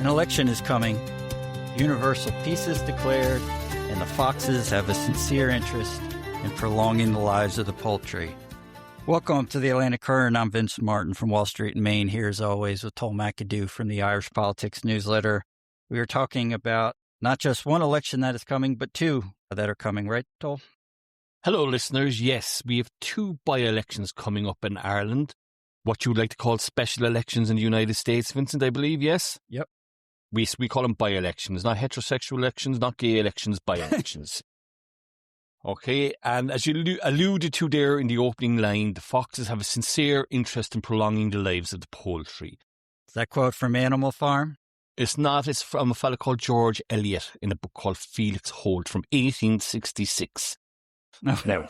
An election is coming, universal peace is declared, and the foxes have a sincere interest in prolonging the lives of the poultry. Welcome to the Atlantic Current. I'm Vince Martin from Wall Street in Maine, here as always with Tull from the Irish Politics newsletter. We are talking about not just one election that is coming, but two that are coming, right, Tull? Hello, listeners. Yes, we have two by-elections coming up in Ireland. What you would like to call special elections in the United States, Vincent, I believe, yes? Yep. We call them by-elections, not heterosexual elections, not gay elections, by-elections. Okay, and as you alluded to there in the opening line, the foxes have a sincere interest in prolonging the lives of the poultry. Is that quote from Animal Farm? It's not. It's from a fellow called George Eliot in a book called Felix Holt from 1866. No.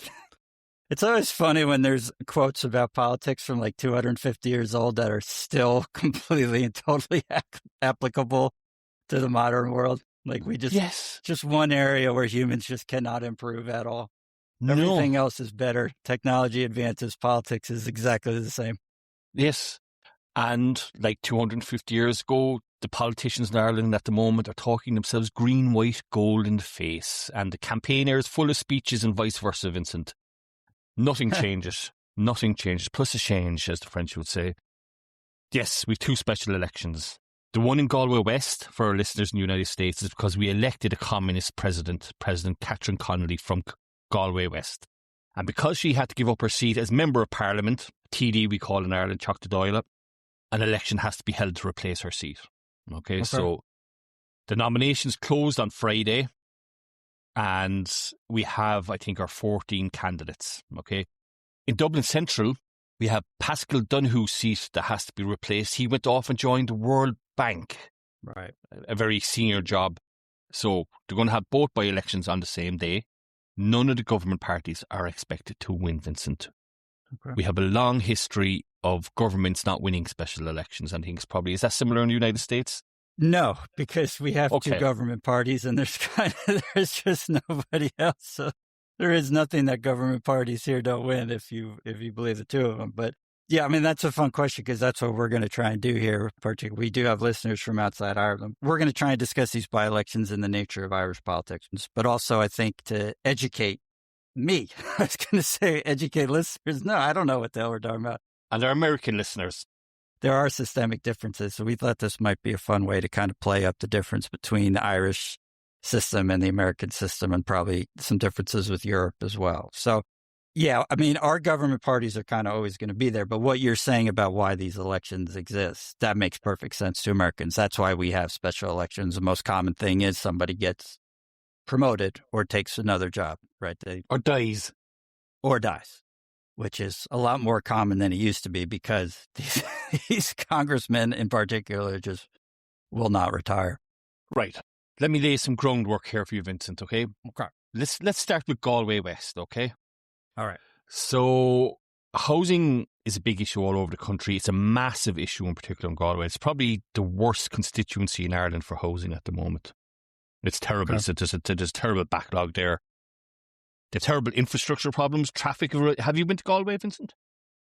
It's always funny when there's quotes about politics from like 250 years old that are still completely and totally applicable to the modern world. Like just one area where humans just cannot improve at all. Everything else is better. Technology advances, politics is exactly the same. Yes. And like 250 years ago, the politicians in Ireland at the moment are talking themselves green, white, gold in the face. And the campaigners full of speeches and vice versa, Vincent. Nothing changes. Nothing changes. Plus a change, as the French would say. Yes, we've two special elections. The one in Galway West, for our listeners in the United States, is because we elected a communist president, President Catherine Connolly from Galway West. And because she had to give up her seat as Member of Parliament, TD we call in Ireland, Teachta Dáil, an election has to be held to replace her seat. Okay, so the nominations closed on Friday, and we have, I think, our 14 candidates. Okay, in Dublin Central, we have Pascal Donoghue's seat that has to be replaced. He went off and joined the World Bank, right? A very senior job. So they're going to have both by-elections on the same day. None of the government parties are expected to win, Vincent. Okay. We have a long history of governments not winning special elections. I think it's probably, is that similar in the United States? No, because we have two government parties and there's just nobody else. So there is nothing that government parties here don't win if you believe the two of them. But yeah, I mean, that's a fun question because that's what we're going to try and do here. Particularly, we do have listeners from outside Ireland. We're going to try and discuss these by-elections and the nature of Irish politics, but also I think to educate me. I was going to say educate listeners. No, I don't know what the hell we're talking about. And our American listeners. There are systemic differences. So we thought this might be a fun way to kind of play up the difference between the Irish system and the American system and probably some differences with Europe as well. So, yeah, I mean, our government parties are kind of always going to be there. But what you're saying about why these elections exist, that makes perfect sense to Americans. That's why we have special elections. The most common thing is somebody gets promoted or takes another job, right? Or dies. Or dies. Which is a lot more common than it used to be because these congressmen in particular just will not retire. Right. Let me lay some groundwork here for you, Vincent, okay? Okay. Let's start with Galway West, okay? All right. So housing is a big issue all over the country. It's a massive issue in particular in Galway. It's probably the worst constituency in Ireland for housing at the moment. It's terrible. Okay. There's a terrible backlog there. The terrible infrastructure problems, traffic. Have you been to Galway, Vincent?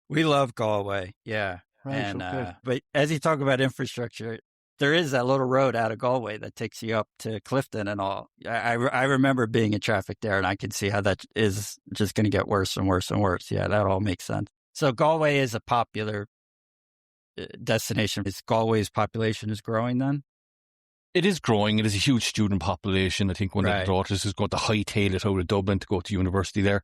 We love Galway, yeah. Right, and, okay. But as you talk about infrastructure, there is that little road out of Galway that takes you up to Clifton and all. I remember being in traffic there, and I can see how that is just going to get worse and worse and worse. Yeah, that all makes sense. So Galway is a popular destination. Is Galway's population is growing then? It is growing. It is a huge student population. I think one of the daughters is going to hightail it out of Dublin to go to university there.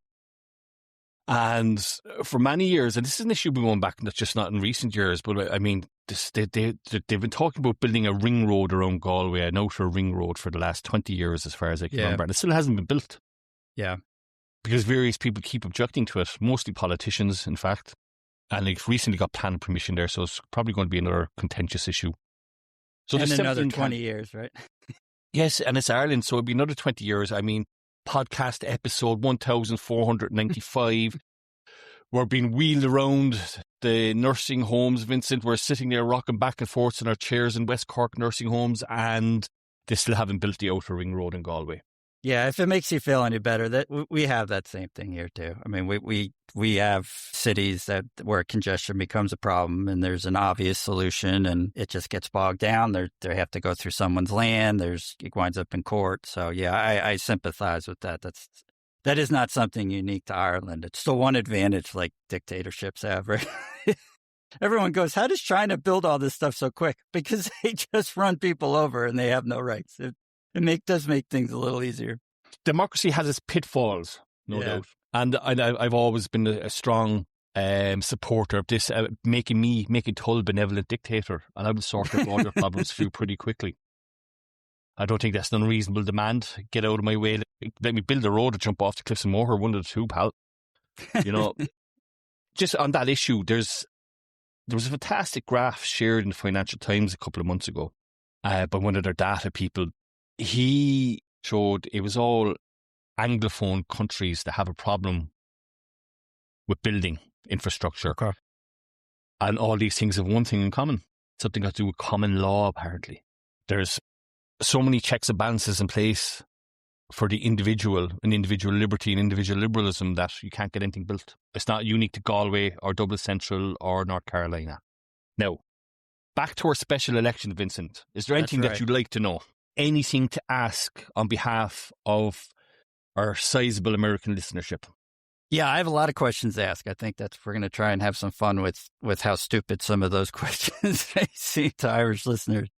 And for many years, and this is an issue we've been going back, and that's just not in recent years, but I mean, they've been talking about building a ring road around Galway, an outer ring road for the last 20 years, as far as I can remember. And it still hasn't been built. Yeah. Because various people keep objecting to it, mostly politicians, in fact. And they've recently got planning permission there, so it's probably going to be another contentious issue. So and another 20 years, right? Yes, and it's Ireland, so it'll be another 20 years. I mean, podcast episode 1495. We're being wheeled around the nursing homes, Vincent. We're sitting there rocking back and forth in our chairs in West Cork nursing homes, and they still haven't built the outer ring road in Galway. Yeah, if it makes you feel any better, that we have that same thing here too. I mean, we have cities where congestion becomes a problem, and there's an obvious solution, and it just gets bogged down. They have to go through someone's land. It winds up in court. So yeah, I sympathize with that. That is not something unique to Ireland. It's the one advantage like dictatorships have, right? Everyone goes, how does China build all this stuff so quick? Because they just run people over and they have no rights. It does make things a little easier. Democracy has its pitfalls, no doubt. And I've always been a strong supporter of this, making Tull benevolent dictator, and I will sort out all your problems for you pretty quickly. I don't think that's an unreasonable demand. Get out of my way. Let me build a road to jump off the cliffs of Moher, one of the two, pal. You know, just on that issue, there was a fantastic graph shared in the Financial Times a couple of months ago by one of their data people. He showed it was all Anglophone countries that have a problem with building infrastructure. Okay. And all these things have one thing in common. Something got to do with common law, apparently. There's so many checks and balances in place for the individual and individual liberty and individual liberalism that you can't get anything built. It's not unique to Galway or Dublin Central or North Carolina. Now, back to our special election, Vincent. Is there anything that you'd like to know? Anything to ask on behalf of our sizable American listenership? Yeah, I have a lot of questions to ask. I think we're going to try and have some fun with how stupid some of those questions may seem to Irish listeners.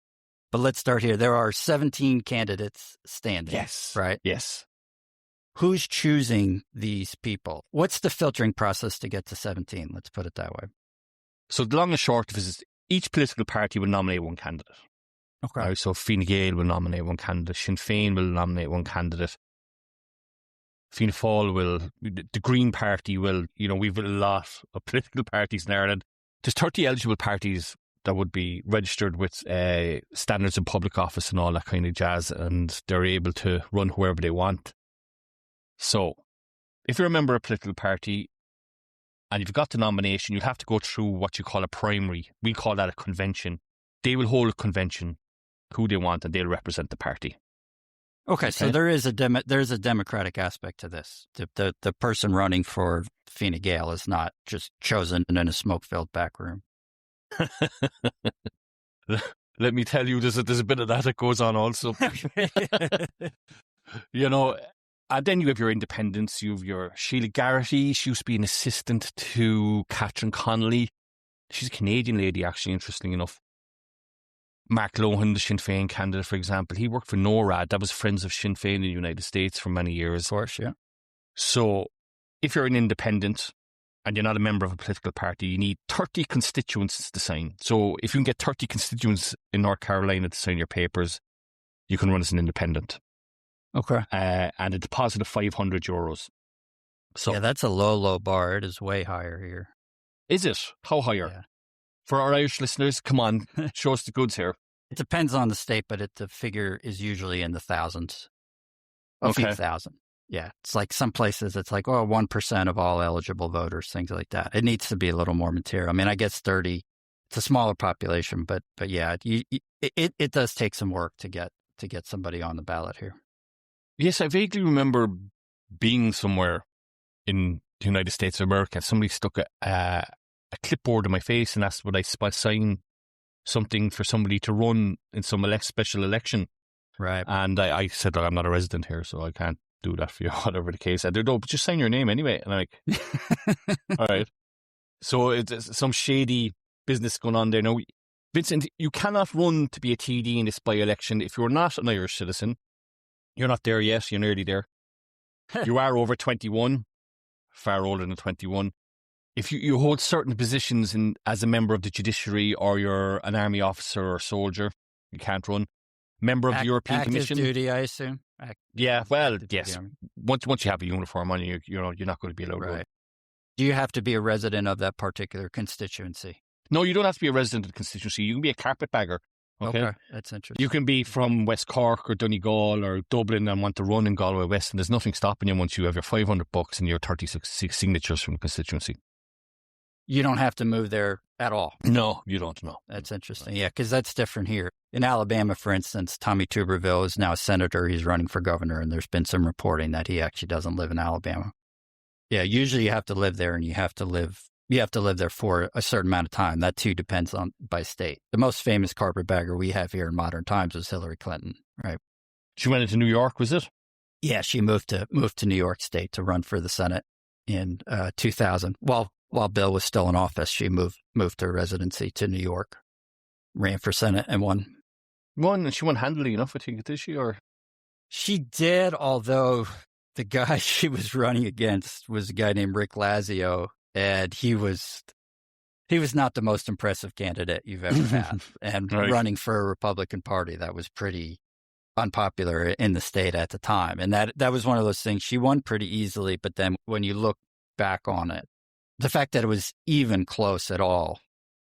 But let's start here. There are 17 candidates standing. Yes. Right? Yes. Who's choosing these people? What's the filtering process to get to 17? Let's put it that way. So the long and short of it is each political party will nominate one candidate. Okay. Right, so Fine Gael will nominate one candidate. Sinn Féin will nominate one candidate. Fianna Fáil the Green Party will, we've a lot of political parties in Ireland. There's 30 eligible parties that would be registered with standards in public office and all that kind of jazz, and they're able to run whoever they want. So, if you're a member of a political party and you've got the nomination, you'll have to go through what you call a primary. We call that a convention. They will hold a convention, who they want, and they'll represent the party. Okay, so there is a democratic aspect to this. The person running for Fine Gael is not just chosen in a smoke-filled back room. Let me tell you, there's a bit of that goes on also. And then you have your independents. You have your Sheila Garrity. She used to be an assistant to Catherine Connolly. She's a Canadian lady, actually, interesting enough. Mark Lohan, the Sinn Féin candidate, for example, he worked for NORAD. That was Friends of Sinn Féin in the United States for many years. Of course, yeah. So if you're an independent and you're not a member of a political party, you need 30 constituents to sign. So if you can get 30 constituents in North Carolina to sign your papers, you can run as an independent. Okay. And a deposit of €500. So yeah, that's a low bar. It is way higher here. Is it? How higher? Yeah. For our Irish listeners, come on, show us the goods here. It depends on the state, but the figure is usually in the thousands. A few thousand. Yeah. It's like some places it's like, 1% of all eligible voters, things like that. It needs to be a little more material. I mean, I guess 30, it's a smaller population, but yeah, it does take some work to get somebody on the ballot here. Yes, I vaguely remember being somewhere in the United States of America. Somebody stuck a clipboard in my face and asked would I sign something for somebody to run in some special election. Right. And I said, I'm not a resident here, so I can't do that for you, whatever the case. And they're, no, but just sign your name anyway. And I'm like, all right. So it's some shady business going on there. Now, Vincent, you cannot run to be a TD in this by-election if you're not an Irish citizen. You're not there yet. You're nearly there. You are over 21, far older than 21. If you hold certain positions as a member of the judiciary or you're an army officer or soldier, you can't run. Member of the European Commission. Active duty, I assume. Yes. Once you have a uniform on you, you're not going to be allowed to run. Do you have to be a resident of that particular constituency? No, you don't have to be a resident of the constituency. You can be a carpetbagger. Okay, that's interesting. You can be from West Cork or Donegal or Dublin and want to run in Galway West, and there's nothing stopping you once you have your $500 and your 36 signatures from the constituency. You don't have to move there at all. No, you don't. No. That's interesting. Yeah, because that's different here. in Alabama, for instance, Tommy Tuberville is now a senator. He's running for governor, and there's been some reporting that he actually doesn't live in Alabama. Yeah, usually you have to live there, and you have to live there for a certain amount of time. That too depends on by state. The most famous carpetbagger we have here in modern times was Hillary Clinton, right? She went into New York, was it? Yeah, she moved to New York State to run for the Senate in 2000. While Bill was still in office, she moved her residency to New York, ran for Senate, and won. And she won handily enough, I think, did she? Or she did, although the guy she was running against was a guy named Rick Lazio, and he was not the most impressive candidate you've ever had. And right. Running for a Republican Party that was pretty unpopular in the state at the time. And that was one of those things. She won pretty easily, but then when you look back on it, the fact that it was even close at all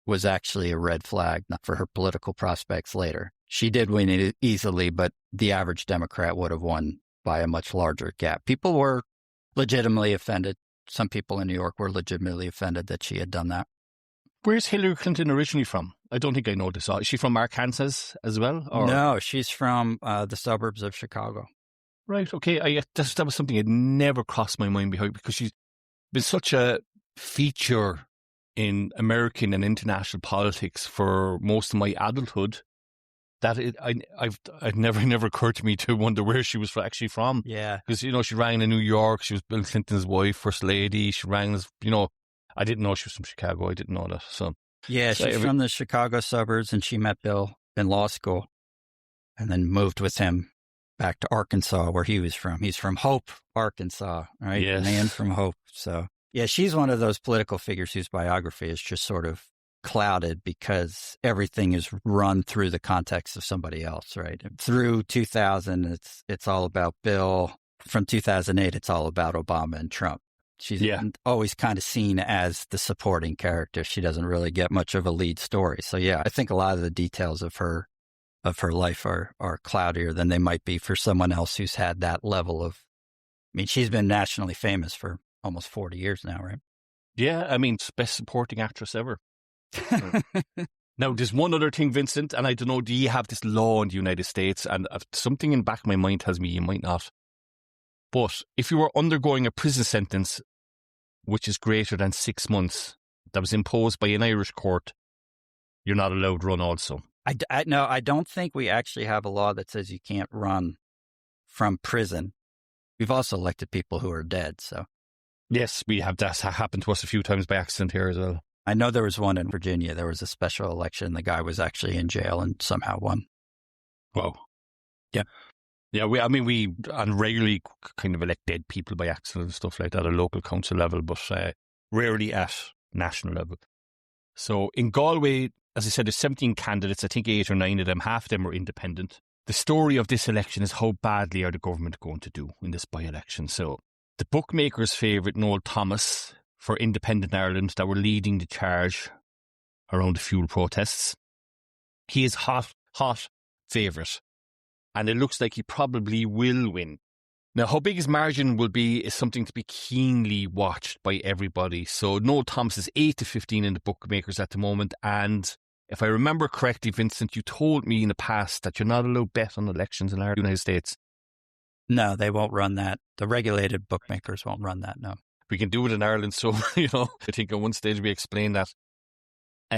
was actually a red flag for her political prospects later. She did win it easily, but the average Democrat would have won by a much larger gap. People were legitimately offended. Some people in New York were legitimately offended that she had done that. Where's Hillary Clinton originally from? I don't think I know this. Is she from Arkansas as well? Or? No, she's from the suburbs of Chicago. Right, okay. That was something that never crossed my mind because she's been such a feature in American and international politics for most of my adulthood that it never occurred to me to wonder where she was actually from. Yeah. Because, she rang in New York. She was Bill Clinton's wife, First Lady. She rang as, I didn't know she was from Chicago. I didn't know that. So yeah, she's from the Chicago suburbs, and she met Bill in law school and then moved with him back to Arkansas, where he was from. He's from Hope, Arkansas, right? Yes. Man from Hope. So yeah, she's one of those political figures whose biography is just sort of clouded because everything is run through the context of somebody else, right? Through 2000, it's all about Bill. From 2008, it's all about Obama and Trump. She's always kind of seen as the supporting character. She doesn't really get much of a lead story. So yeah, I think a lot of the details of her life are cloudier than they might be for someone else who's had that level of. I mean, she's been nationally famous for almost 40 years now, right? Yeah, I mean, best supporting actress ever. Now, there's one other thing, Vincent, and I don't know, do you have this law in the United States? And something in the back of my mind tells me you might not. But if you were undergoing a prison sentence, which is greater than 6 months, that was imposed by an Irish court, you're not allowed to run also. No, I don't think we actually have a law that says you can't run from prison. We've also elected people who are dead, so. Yes, we have. That's happened to us a few times by accident here as well. I know there was one in Virginia. There was a special election. The guy was actually in jail and somehow won. Wow. Yeah. Yeah, we regularly kind of elect dead people by accident and stuff like that at a local council level, but rarely at national level. So in Galway, as I said, there's 17 candidates. I think 8 or 9 of them, half of them are independent. The story of this election is how badly are the government going to do in this by-election. So the bookmakers' favourite, Noel Thomas, for Independent Ireland, that were leading the charge around the fuel protests. He is hot favourite, and it looks like he probably will win. Now, how big his margin will be is something to be keenly watched by everybody. So Noel Thomas is 8-15 in the bookmakers at the moment, and if I remember correctly, Vincent, you told me in the past that you're not allowed to bet on elections in the United States. No, they won't run that. The regulated bookmakers won't run that, no. We can do it in Ireland, so, I think at one stage we explained that.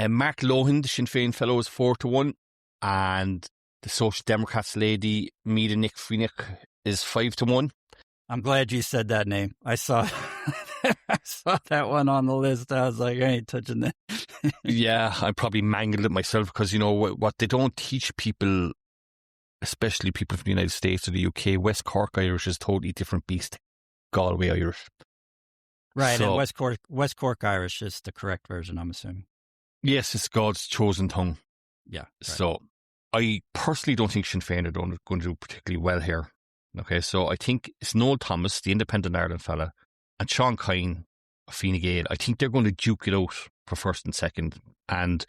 Mark Lohan, the Sinn Féin fellow, is 4-1, and the Social Democrats lady, Mida Nick Phoenix, is 5-1. I'm glad you said that name. I saw that one on the list. I was like, I ain't touching that. Yeah, I probably mangled it myself because, what they don't teach people, especially people from the United States or the UK, West Cork Irish is a totally different beast. Galway Irish. Right, so, and West Cork Irish is the correct version, I'm assuming. Yes, it's God's chosen tongue. Yeah. Right. So I personally don't think Sinn Féin are going to do particularly well here. Okay, so I think it's Noel Thomas, the Independent Ireland fella, and Sean Kine of Fine Gael. I think they're going to duke it out for first and second. And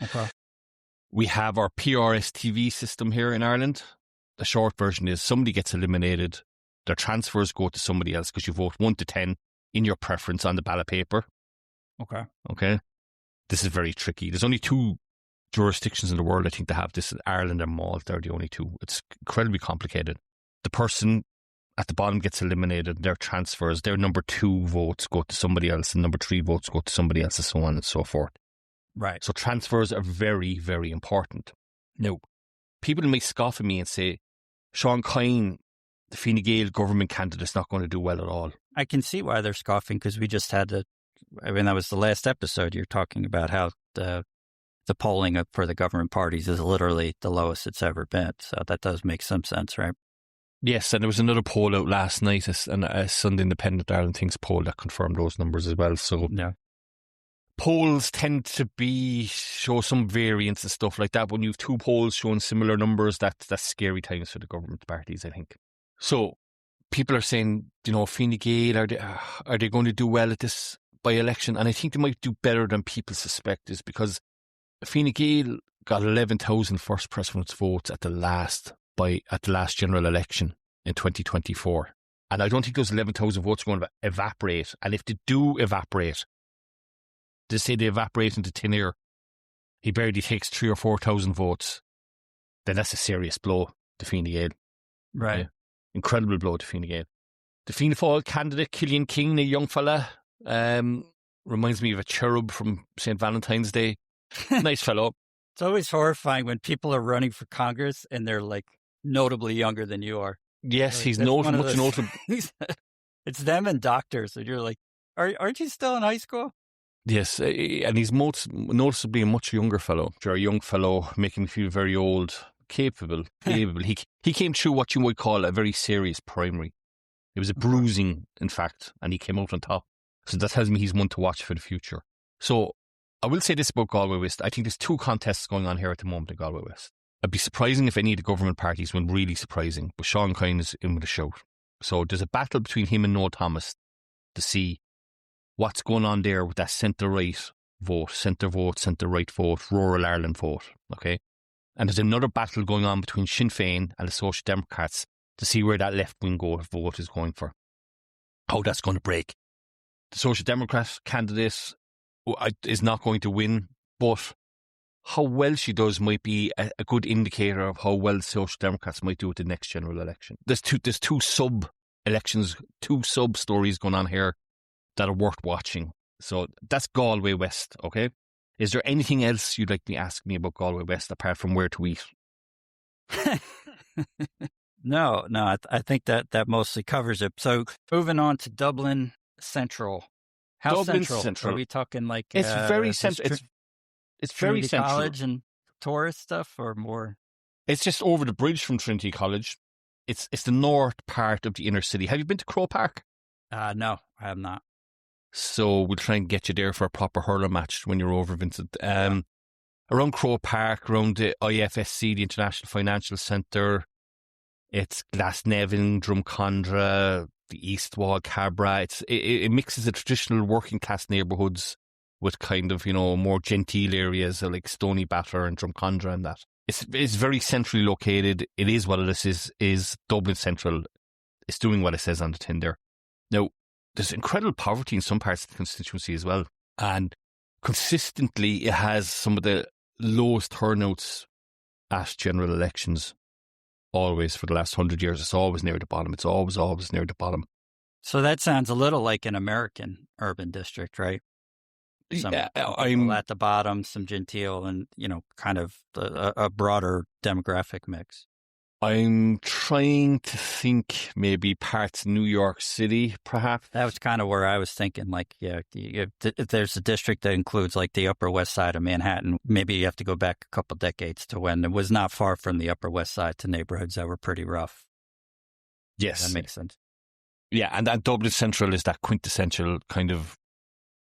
we have our PRS TV system here in Ireland. The short version is somebody gets eliminated, their transfers go to somebody else because you vote 1 to 10 in your preference on the ballot paper. Okay. This is very tricky. There's only 2 jurisdictions in the world, I think, that have this. Ireland and Malta are the only two. It's incredibly complicated. The person at the bottom gets eliminated. Their transfers, their number 2 votes go to somebody else, and number 3 votes go to somebody else, and so on and so forth. Right. So transfers are very, very important. Now, people may scoff at me and say, Sean Kine, the Fine Gael government candidate, is not going to do well at all. I can see why they're scoffing, because we just had that was the last episode. You're talking about how the polling for the government parties is literally the lowest it's ever been. So that does make some sense, right? Yes, and there was another poll out last night, a Sunday Independent Ireland Things poll that confirmed those numbers as well. So yeah. Polls tend to show some variance and stuff like that. When you have 2 polls showing similar numbers, that's scary times for the government parties, I think. So people are saying, Fine Gael, are they going to do well at this by-election? And I think they might do better than people suspect, is because Fine Gael got 11,000 first preference votes at the last general election in 2024. And I don't think those 11,000 votes are going to evaporate. And if they do evaporate, they say they evaporate into thin air, he barely takes 3,000 or 4,000 votes, then that's a serious blow to Fine Gael. Right. Yeah. Incredible blow to Fine Gael. The Fianna Fáil candidate, Killian King, a young fella, reminds me of a cherub from St. Valentine's Day. Nice fellow. It's always horrifying when people are running for Congress and they're like notably younger than you are. Yes, like, he's much notable. It's them and doctors, and you're like, aren't you still in high school? Yes, and he's noticeably a much younger fellow. You're a young fellow, making me feel very old, capable. He came through what you might call a very serious primary. It was a bruising, in fact, and he came out on top. So that tells me he's one to watch for the future. So I will say this about Galway West. I think there's 2 contests going on here at the moment in Galway West. It'd be surprising if any of the government parties went, really surprising, but Sean Kine is in with a shout. So there's a battle between him and Noel Thomas to see what's going on there with that centre-right vote, centre-right vote, rural Ireland vote, okay? And there's another battle going on between Sinn Féin and the Social Democrats to see where that left-wing vote is going for, how that's going to break. The Social Democrat candidate is not going to win, but how well she does might be a good indicator of how well the Social Democrats might do at the next general election. There's two sub-elections, 2 sub-stories going on here that are worth watching. So that's Galway West, okay? Is there anything else you'd like to ask me about Galway West apart from where to eat? No, I think that mostly covers it. So moving on to Dublin Central. How Dublin central? Are we talking like... It's very central. It's very central. College and tourist stuff, or more? It's just over the bridge from Trinity College. It's the north part of the inner city. Have you been to Crow Park? No, I have not. So we'll try and get you there for a proper hurling match when you're over, Vincent. Around Crow Park, around the IFSC, the International Financial Centre, it's Glasnevin, Drumcondra, the East Wall, Cabra. It mixes the traditional working class neighbourhoods with kind of, more genteel areas like Stony Batter and Drumcondra and that. It's very centrally located. It is what it is Dublin Central. It's doing what it says on the tin there. Now, there's incredible poverty in some parts of the constituency as well. And consistently, it has some of the lowest turnouts at general elections. Always for the last 100 years. It's always near the bottom. It's always near the bottom. So that sounds a little like an American urban district, right? Some people at the bottom, some genteel, and, kind of a broader demographic mix. I'm trying to think maybe parts of New York City, perhaps. That was kind of where I was thinking, like, if there's a district that includes, like, the Upper West Side of Manhattan, maybe you have to go back a couple decades to when it was not far from the Upper West Side to neighborhoods that were pretty rough. Yes. That makes sense. Yeah, and that Dublin Central is that quintessential kind of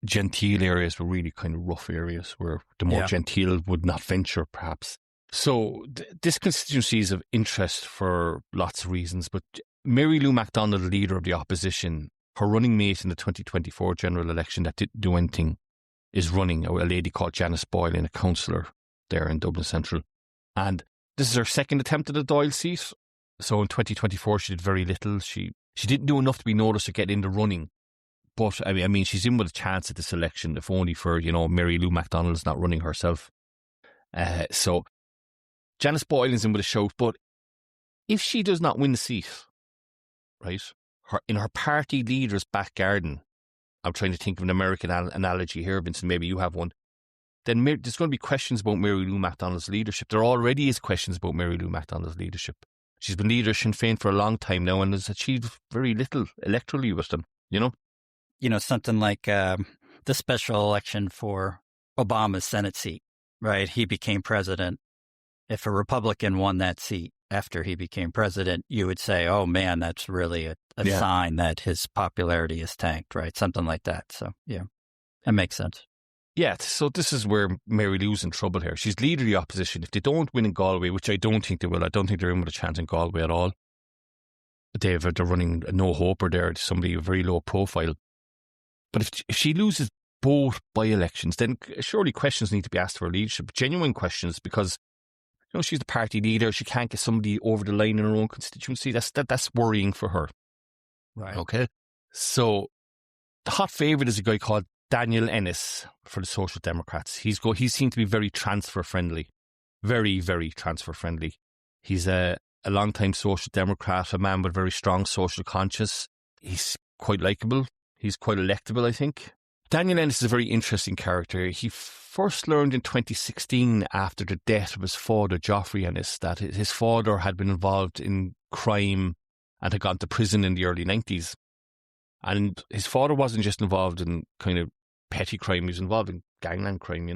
genteel areas were really kind of rough areas where the more genteel would not venture, perhaps. So this constituency is of interest for lots of reasons, but Mary Lou MacDonald, leader of the opposition, her running mate in the 2024 general election that didn't do anything, is running, a lady called Janice Boylan, a councillor there in Dublin Central. And this is her second attempt at a Dáil seat. So in 2024 she did very little. She didn't do enough to be noticed or get in the running. But I mean she's in with a chance at this election, if only for, Mary Lou MacDonald's not running herself. So Janice Boylan's in with a shout, but if she does not win the seat, right, in her party leader's back garden, I'm trying to think of an American analogy here, Vincent, maybe you have one, then there's going to be questions about Mary Lou McDonald's leadership. There already is questions about Mary Lou McDonald's leadership. She's been leader of Sinn Féin for a long time now and has achieved very little electorally with them, Something like the special election for Obama's Senate seat, right? He became president. If a Republican won that seat after he became president, you would say, oh, man, that's really a sign that his popularity is tanked, right? Something like that. So, yeah, that makes sense. Yeah, so this is where Mary Lou's in trouble here. She's leader of the opposition. If they don't win in Galway, which I don't think they will, I don't think they're in with a chance in Galway at all. They're running a no-hoper there, somebody very low profile. But if she loses both by-elections, then surely questions need to be asked for her leadership, genuine questions, because she's the party leader. She can't get somebody over the line in her own constituency. That's worrying for her. Right. Okay. So the hot favourite is a guy called Daniel Ennis for the Social Democrats. He seemed to be very transfer friendly. Very, very transfer friendly. He's a long-time Social Democrat, a man with very strong social conscience. He's quite likeable. He's quite electable, I think. Daniel Ennis is a very interesting character. He first learned in 2016 after the death of his father, Geoffrey Ennis, that his father had been involved in crime and had gone to prison in the early 90s. And his father wasn't just involved in kind of petty crime, he was involved in gangland crime,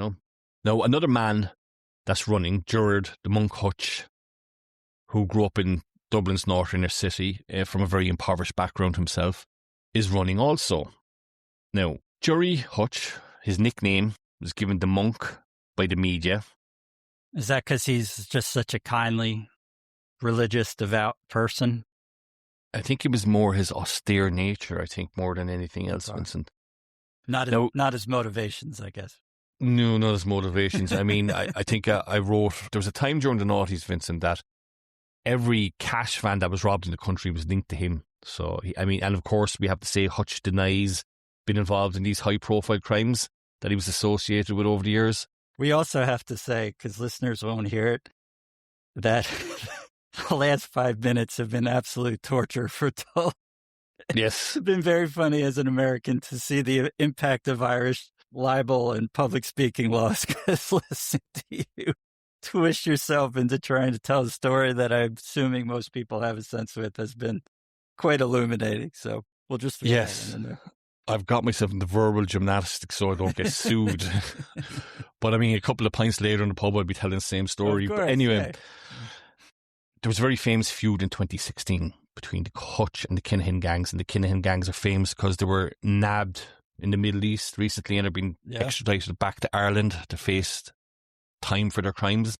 Now, another man that's running, Gerard the Monk Hutch, who grew up in Dublin's north inner city from a very impoverished background himself, is running also. Now, Gerry Hutch, his nickname was given the Monk by the media. Is that because he's just such a kindly, religious, devout person? I think it was more his austere nature, more than anything else, Vincent. Not his motivations, I guess. No, not his motivations. I mean, I think I wrote, there was a time during the noughties, Vincent, that every cash van that was robbed in the country was linked to him. So, and of course, we have to say Hutch denies being involved in these high-profile crimes that he was associated with over the years. We also have to say, because listeners won't hear it, that the last 5 minutes have been absolute torture for Tull. Yes. It's been very funny as an American to see the impact of Irish libel and public speaking laws, because listen to you twist yourself into trying to tell a story that I'm assuming most people have a sense with has been quite illuminating. So we'll just... Yes. I've got myself into verbal gymnastics so I don't get sued. But a couple of pints later in the pub, I'd be telling the same story. Course, but anyway, there was a very famous feud in 2016 between the Hutch and the Kinahan gangs. And the Kinahan gangs are famous because they were nabbed in the Middle East recently and have been extradited back to Ireland to face time for their crimes.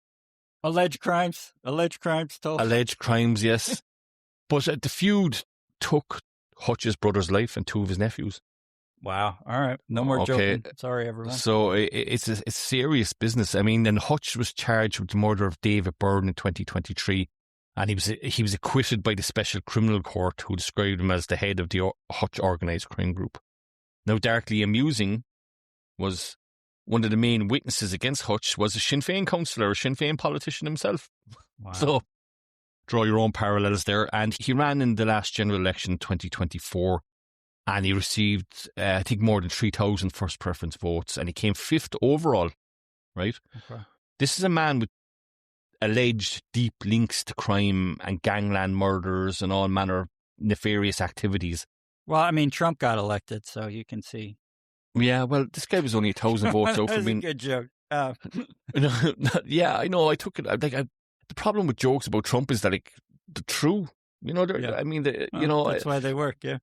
Alleged crimes, Tull. Alleged crimes, yes. But the feud took Hutch's brother's life and two of his nephews. Wow. All right. No more joking. Sorry, everyone. So it's serious business. And Hutch was charged with the murder of David Byrne in 2023. And he was acquitted by the Special Criminal Court, who described him as the head of the Hutch organised crime group. Now, darkly amusing was one of the main witnesses against Hutch was a Sinn Féin councillor, a Sinn Féin politician himself. Wow. So draw your own parallels there. And he ran in the last general election, 2024, and he received, I think, more than 3,000 first preference votes, and he came fifth overall, right? Okay. This is a man with alleged deep links to crime and gangland murders and all manner of nefarious activities. Well, Trump got elected, so you can see. Yeah, well, this guy was only 1,000 votes out. That was a good joke. Yeah, I know. I took it. The problem with jokes about Trump is that, the true. That's why they work. Yeah.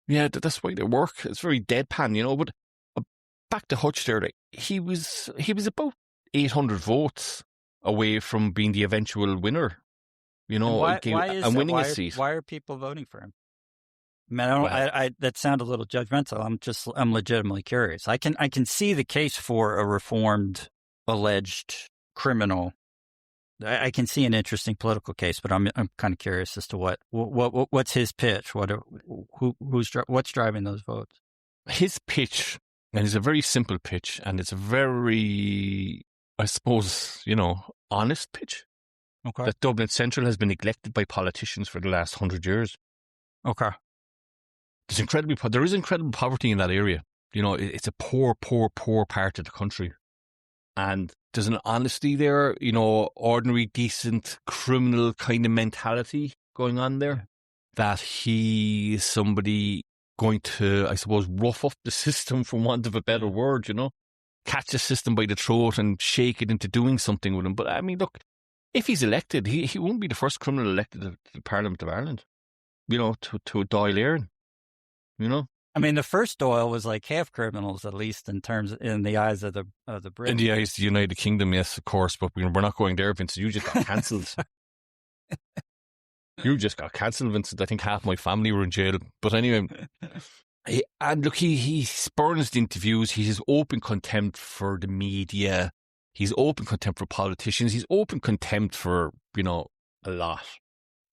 Yeah, that's why they work. It's very deadpan, But back to Hutch there, he was about 800 votes away from being the eventual winner. And winning a seat. Why are people voting for him? That sounded a little judgmental. I'm legitimately curious. I can see the case for a reformed alleged criminal. I can see an interesting political case, but I'm kind of curious as to what's his pitch. What's driving those votes? His pitch, and it's a very simple pitch, and it's a very I suppose, honest pitch. Okay. That Dublin Central has been neglected by politicians for the last 100 years. Okay. There is incredible poverty in that area. It's a poor, poor, poor part of the country. And there's an honesty there, ordinary, decent, criminal kind of mentality going on there. Yeah. That he is somebody going to, I suppose, rough up the system, for want of a better word, catch the system by the throat and shake it into doing something with him. But I mean, look, if he's elected, he won't be the first criminal elected to the Parliament of Ireland, to a Dáil Éireann, I mean, the first Doyle was like half criminals, at least in the eyes of the British. In the eyes of the United Kingdom, yes, of course, but we're not going there, Vincent. You just got cancelled. You just got cancelled, Vincent. I think half my family were in jail. But anyway, and look, he spurns the interviews. He has open contempt for the media. He's open contempt for politicians. He's open contempt for, a lot.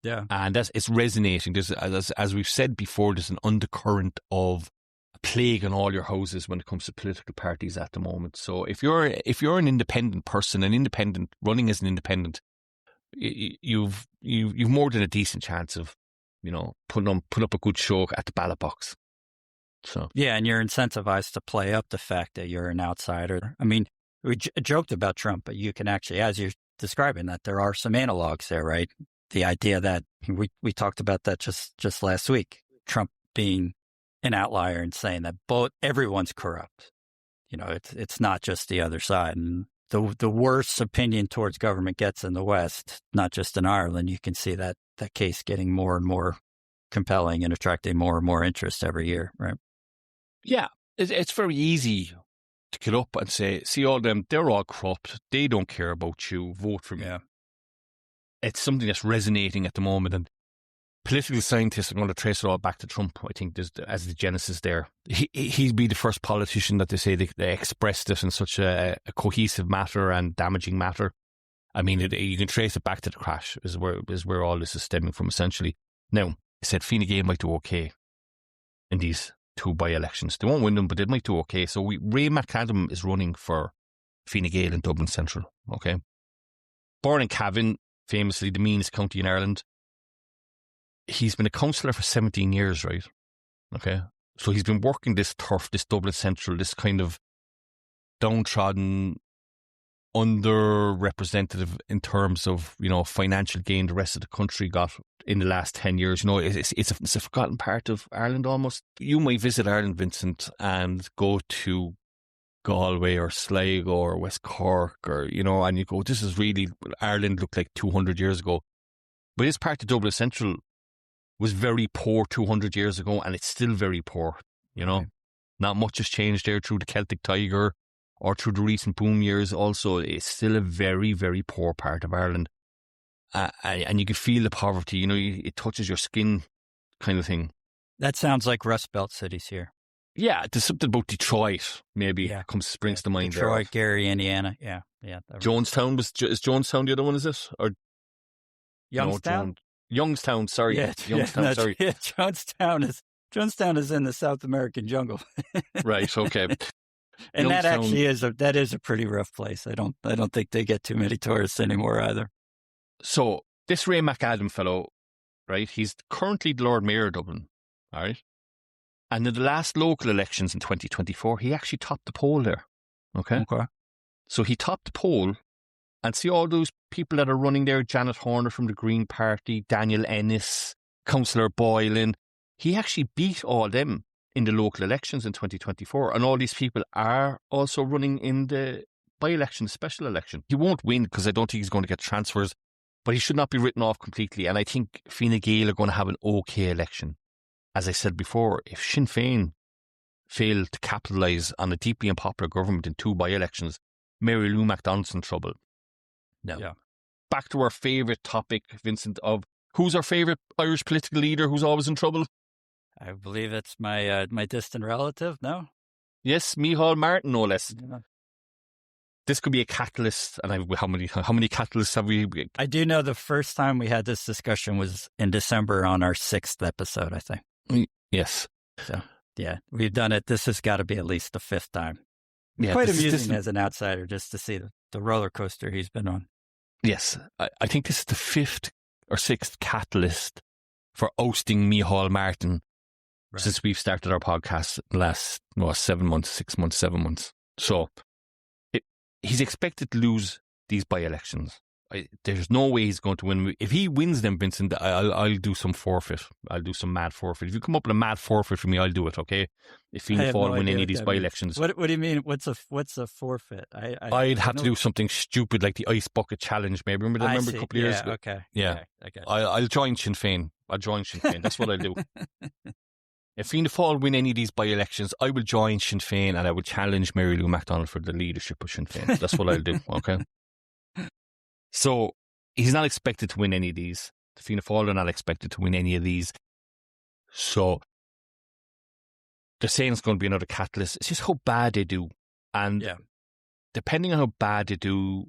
Yeah. And it's resonating. There's, as we've said before, there's an undercurrent of a plague in all your houses when it comes to political parties at the moment. So if you're an independent person, running as an independent, you've more than a decent chance of, putting up a good show at the ballot box. So yeah, and you're incentivized to play up the fact that you're an outsider. I mean, we joked about Trump, but you can actually, as you're describing that, there are some analogs there, right? The idea that we talked about that just last week, Trump being an outlier and saying that everyone's corrupt. It's not just the other side. And the worse opinion towards government gets in the West, not just in Ireland, you can see that case getting more and more compelling and attracting more and more interest every year, right? Yeah, it's very easy to get up and say, see all them, they're all corrupt. They don't care about you. Vote for me. Yeah. It's something that's resonating at the moment, and political scientists are going to trace it all back to Trump. I think as the genesis there. He'd be the first politician that they say they expressed it in such a cohesive matter and damaging matter. I mean, you can trace it back to the crash is where all this is stemming from, essentially. Now, I said Fine Gael might do okay in these two by-elections. They won't win them, but they might do okay. So Ray McAdam is running for Fine Gael in Dublin Central, okay? Born in Cavan, famously the meanest county in Ireland. He's been a councillor for 17 years, right? Okay. So he's been working this turf, this Dublin Central, this kind of downtrodden, underrepresentative in terms of, financial gain the rest of the country got in the last 10 years. It's a forgotten part of Ireland almost. You might visit Ireland, Vincent, and go to Galway or Sligo or West Cork or, and you go, this is really, Ireland looked like 200 years ago. But this part of Dublin Central was very poor 200 years ago, and it's still very poor, Right. Not much has changed there through the Celtic Tiger or through the recent boom years. Also, it's still a very, very poor part of Ireland. And you can feel the poverty, it touches your skin kind of thing. That sounds like Rust Belt cities here. Yeah, there's something about Detroit, maybe, springs to mind. Detroit, there. Gary, Indiana. Yeah. Jonestown is Jonestown the other one, is it? Or Youngstown? Youngstown, sorry. Yeah, Youngstown, sorry. Yeah, Jonestown is in the South American jungle. Right, okay. And Youngstown, that actually is a pretty rough place. I don't think they get too many tourists anymore either. So this Ray McAdam fellow, right, he's currently the Lord Mayor of Dublin, all right? And in the last local elections in 2024, he actually topped the poll there, okay? So he topped the poll, and see all those people that are running there, Janet Horner from the Green Party, Daniel Ennis, Councillor Boylan, he actually beat all them in the local elections in 2024, and all these people are also running in the by-election, special election. He won't win because I don't think he's going to get transfers, but he should not be written off completely, and I think Fine Gael are going to have an okay election. As I said before, if Sinn Féin fail to capitalise on a deeply unpopular government in two by-elections, Mary Lou MacDonald's in trouble. Now, back to our favourite topic, Vincent, of who's our favourite Irish political leader who's always in trouble? I believe it's my distant relative, no? Yes, Micheál Martin, no less. Yeah. This could be a catalyst, and how many catalysts have we? I do know the first time we had this discussion was in December on our 6th episode, I think. Yes. So, yeah, we've done it. This has got to be at least the 5th time. Yeah, quite amusing as an outsider just to see the roller coaster he's been on. Yes, I think this is the 5th or 6th catalyst for ousting Micheál Martin since we've started our podcast the last 7 months, 6 months, 7 months. So he's expected to lose these by-elections. There's no way he's going to win. If he wins them, Vincent, I'll do some forfeit. I'll do some mad forfeit. If you come up with a mad forfeit for me, I'll do it, okay? If Fianna Fáil win any of these by-elections. What do you mean? What's a forfeit? I'd have to do something stupid like the Ice Bucket Challenge, maybe. Remember a couple of years ago? Okay. Yeah. Okay. I'll join Sinn Féin. That's what I'll do. If Fianna Fáil win any of these by-elections, I will join Sinn Féin and I will challenge Mary Lou McDonald for the leadership of Sinn Féin. That's what I'll do, okay? So he's not expected to win any of these. The Fianna Fáil are not expected to win any of these. So they're saying it's going to be another catalyst. It's just how bad they do. And depending on how bad they do,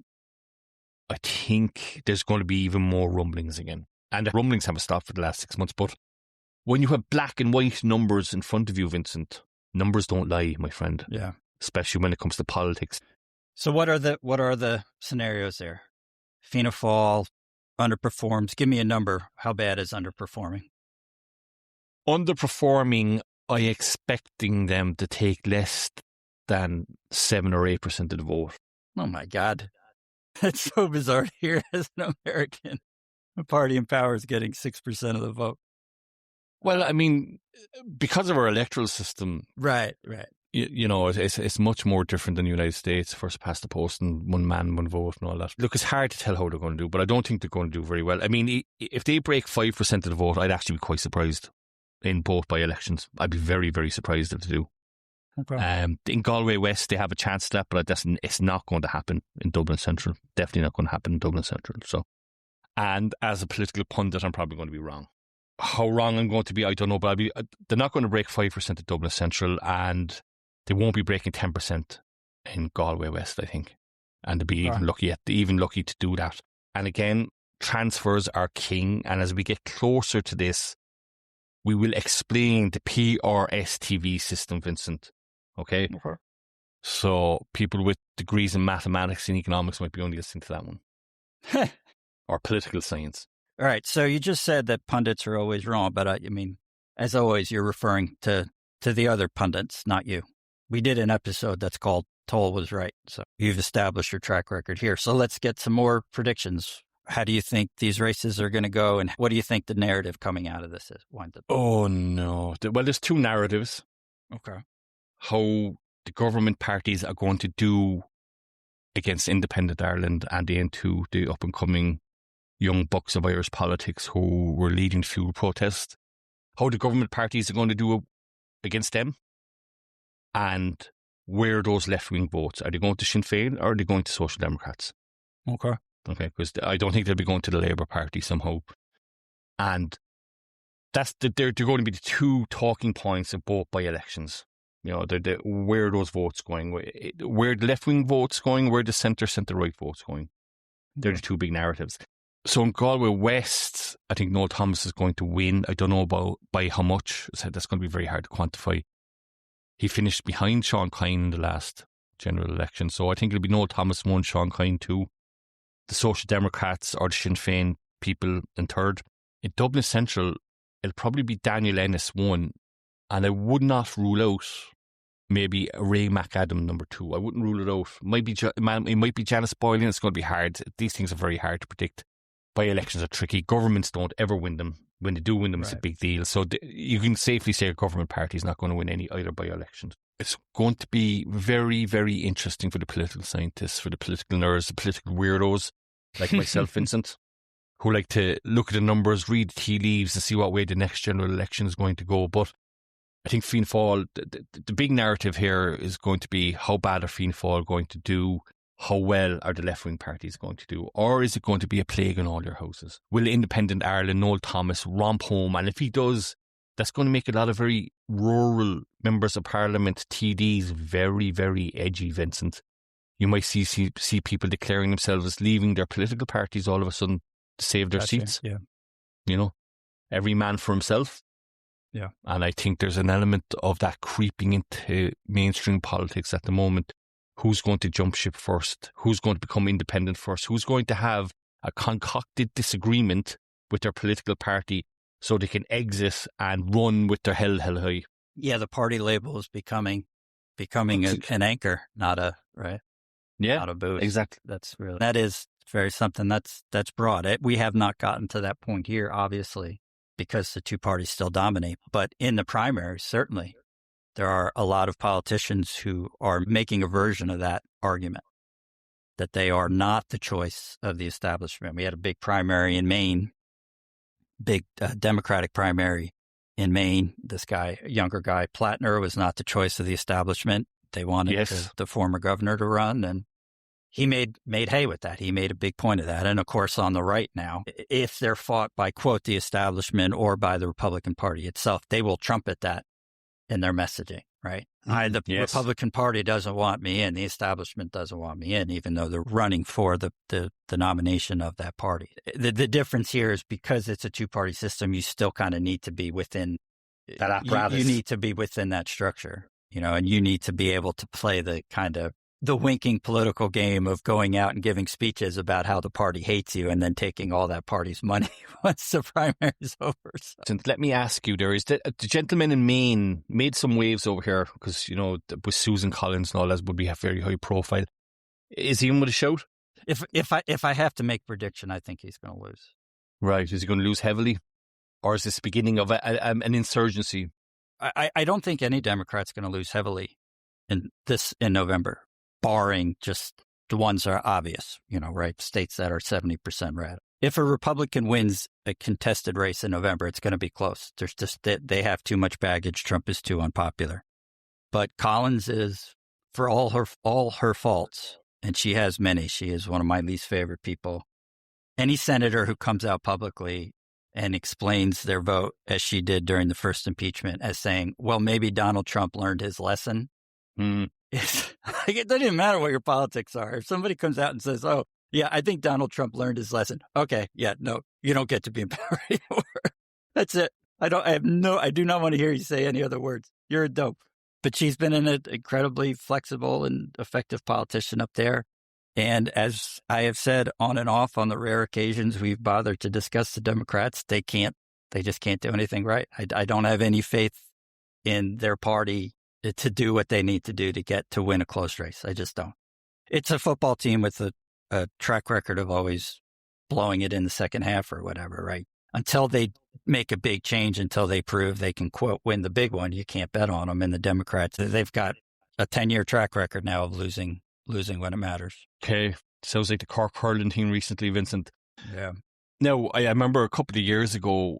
I think there's going to be even more rumblings again. And the rumblings haven't stopped for the last 6 months. But when you have black and white numbers in front of you, Vincent, numbers don't lie, my friend. Yeah. Especially when it comes to politics. So what are the scenarios there? Fianna Fáil underperforms. Give me a number. How bad is underperforming? Underperforming, I expecting them to take less than 7 or 8% of the vote. Oh my God. That's so bizarre to hear as an American. A party in power is getting 6% of the vote. Well, I mean, because of our electoral system. Right. You know, it's much more different than the United States, first past the post and one man, one vote and all that. Look, it's hard to tell how they're going to do, but I don't think they're going to do very well. I mean, if they break 5% of the vote, I'd actually be quite surprised in both by-elections. I'd be very, very surprised if they do. Okay. In Galway West, they have a chance to that, but it's not going to happen in Dublin Central. Definitely not going to happen in Dublin Central. So, and as a political pundit, I'm probably going to be wrong. How wrong I'm going to be, I don't know, but they're not going to break 5% of Dublin Central, and they won't be breaking 10% in Galway West, I think. And they'll be even lucky to do that. And again, transfers are king. And as we get closer to this, we will explain the PRSTV system, Vincent. Okay? So people with degrees in mathematics and economics might be only listening to that one. Or political science. All right. So you just said that pundits are always wrong, but I mean, as always, you're referring to the other pundits, not you. We did an episode that's called Tull was right. So you've established your track record here. So let's get some more predictions. How do you think these races are going to go? And what do you think the narrative coming out of this is? Oh, no. Well, there's two narratives. Okay. How the government parties are going to do against independent Ireland and into the up-and-coming young bucks of Irish politics who were leading fuel protests. How the government parties are going to do against them. And where those left-wing votes, are they going to Sinn Féin or are they going to Social Democrats? Okay, because I don't think they'll be going to the Labour Party somehow. And they're going to be the two talking points of both by-elections. You know, where are those votes going? Where the left-wing votes going? Where the centre-right votes going? They're the two big narratives. So in Galway West, I think Noel Thomas is going to win. I don't know by how much. So that's going to be very hard to quantify. He finished behind Sean Kine in the last general election. So I think it'll be Noel Thomas 1, Sean Kine 2. The Social Democrats or the Sinn Féin people in third. In Dublin Central, it'll probably be Daniel Ennis 1. And I would not rule out maybe Ray McAdam number 2. I wouldn't rule it out. It might be Janice Boylan. It's going to be hard. These things are very hard to predict. By-elections are tricky. Governments don't ever win them. When they do win them, It's a big deal. So you can safely say a government party is not going to win any either by-elections. It's going to be very, very interesting for the political scientists, for the political nerds, the political weirdos like myself, Vincent, who like to look at the numbers, read the tea leaves and see what way the next general election is going to go. But I think Fianna Fáil, the big narrative here is going to be how bad are Fianna Fáil going to do? How well are the left-wing parties going to do? Or is it going to be a plague in all your houses? Will Independent Ireland, Noel Thomas, romp home? And if he does, that's going to make a lot of very rural members of Parliament, TDs, very, very edgy, Vincent. You might see people declaring themselves as leaving their political parties all of a sudden to save their seats. Yeah. You know, every man for himself. Yeah. And I think there's an element of that creeping into mainstream politics at the moment. who's going to jump ship first, who's going to become independent first, who's going to have a concocted disagreement with their political party so they can exit and run with their hell high. Yeah, the party label is becoming an anchor, not a boost. Exactly. That is very something that's broad. We have not gotten to that point here, obviously, because the two parties still dominate. But in the primaries, certainly, there are a lot of politicians who are making a version of that argument, that they are not the choice of the establishment. We had a big primary in Maine, big Democratic primary in Maine. This guy, a younger guy, Plattner, was not the choice of the establishment. They wanted the former governor to run, and he made hay with that. He made a big point of that. And of course, on the right now, if they're fought by, quote, the establishment or by the Republican Party itself, they will trumpet that in their messaging, right? The Republican Party doesn't want me in, the establishment doesn't want me in, even though they're running for the nomination of that party. The difference here is because it's a two-party system, you still kind of need to be within that apparatus. You need to be within that structure, and you need to be able to play the kind of the winking political game of going out and giving speeches about how the party hates you and then taking all that party's money once the primary is over. So. Let me ask you, there is the gentleman in Maine made some waves over here because, with Susan Collins and all that would be a very high profile. Is he in with a shout? If I have to make a prediction, I think he's going to lose. Right. Is he going to lose heavily? Or is this the beginning of an insurgency? I don't think any Democrat's going to lose heavily in November, barring just the ones that are obvious, right? States that are 70% red. If a Republican wins a contested race in November, it's going to be close. There's just they have too much baggage. Trump is too unpopular. But Collins is, for all her faults, and she has many, she is one of my least favorite people. Any senator who comes out publicly and explains their vote, as she did during the first impeachment, as saying, well, maybe Donald Trump learned his lesson. It doesn't even matter what your politics are. If somebody comes out and says, oh, yeah, I think Donald Trump learned his lesson. Okay, yeah, no, you don't get to be in power anymore. That's it. I do not want to hear you say any other words. You're a dope. But she's been an incredibly flexible and effective politician up there. And as I have said on and off on the rare occasions we've bothered to discuss the Democrats, they just can't do anything right. I don't have any faith in their party to do what they need to do to win a close race. I just don't. It's a football team with a track record of always blowing it in the second half or whatever, right? Until they make a big change, until they prove they can, quote, win the big one, you can't bet on them. And the Democrats, they've got a 10-year track record now of losing when it matters. Okay. Sounds like the Cork hurling team recently, Vincent. Yeah. Now, I remember a couple of years ago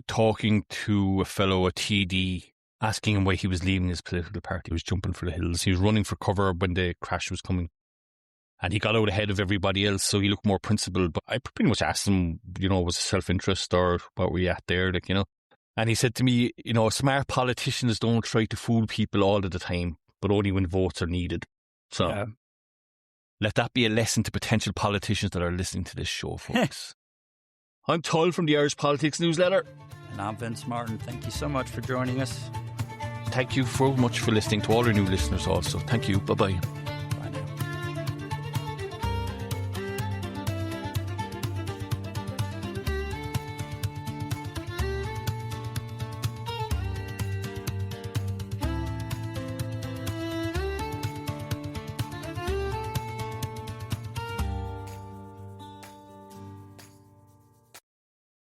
talking to a fellow, a TD, asking him why he was leaving his political party. He was jumping for the hills. He was running for cover when the crash was coming. And he got out ahead of everybody else, so he looked more principled. But I pretty much asked him, was it self-interest or what were you at there, And he said to me, smart politicians don't try to fool people all of the time, but only when votes are needed. So let that be a lesson to potential politicians that are listening to this show, folks. I'm Tull from the Irish Politics Newsletter. And I'm Vince Martin. Thank you so much for joining us. Thank you so much for listening to all our new listeners also. Thank you. Bye-bye.